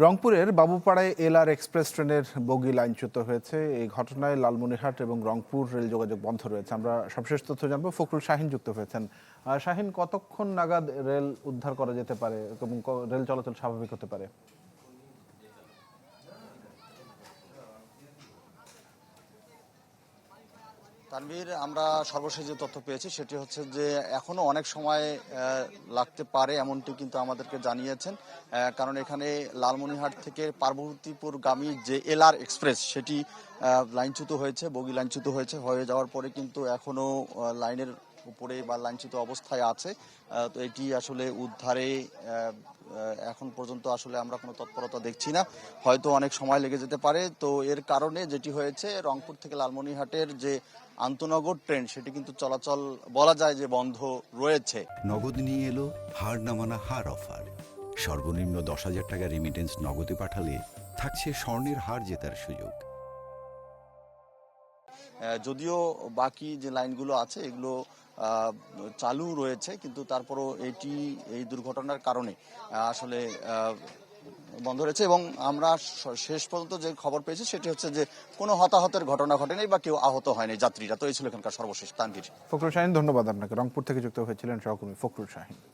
রংপুরের বাবুপাড়ায় LR express ট্রেনের বগি লাইনচ্যুত হয়েছে। এই ঘটনায় লালমনিরহাট এবং রংপুর রেল যোগাযোগ বন্ধ রয়েছে। আমরা সবশেষ তথ্য জানবো, ফখরুল শাহীন যুক্ত হয়েছেন। শাহীন, কতক্ষণ নাগাদ রেল উদ্ধার করা যেতে পারে এবং রেল চলাচল স্বাভাবিক হতে পারে? তানভীর, আমরা সর্বশেষ যে তথ্য পেয়েছি সেটি হচ্ছে যে এখনো অনেক সময় লাগতে পারে, এমনটি কিন্তু আমাদেরকে জানিয়েছেন। কারণ এখানে লালমনিরহাট থেকে পার্বতীপুরগামী যে এলআর এক্সপ্রেস সেটি লাইনচ্যুত হয়েছে, বগি লাইনচ্যুত হয়ে যাওয়ার পরে কিন্তু এখনো লাইনের উপরে বা লাইনচ্যুত অবস্থায় আছে। তো এটি আসলে উদ্ধারে এখন পর্যন্ত আসলে আমরা কোনো তৎপরতা দেখছি না, হয়তো অনেক সময় লেগে যেতে পারে। তো এর কারণে যেটি হয়েছে, রংপুর থেকে লালমনিরহাটের যে আন্তনগর ট্রেন সেটি কিন্তু চলাচল বলা যায় যে বন্ধ রয়েছে। নগদ নিয়ে এলো হার না মানা হার অফার। সর্বনিম্ন 10,000 টাকা রেমিটেন্স নগদে পাঠালে থাকছে স্বর্ণের হার জেতার সুযোগ। যদিও বাকি যে লাইনগুলো আছে এগুলো চালু রয়েছে, কিন্তু তারপরও এই দুর্ঘটনার কারণে আসলে বন্ধ রয়েছে। এবং আমরা শেষ পর্যন্ত যে খবর পেয়েছি সেটি হচ্ছে যে কোনো হতাহতের ঘটনা ঘটেনি বা কেউ আহত হয়নি যাত্রীরা। তো এই ছিল এখানকার সর্বশেষ। তানভীর। ফখরুল শাহীন, ধন্যবাদ আপনাকে। রংপুর থেকে যুক্ত হয়েছিলেন সহকর্মী ফখরুল শাহীন।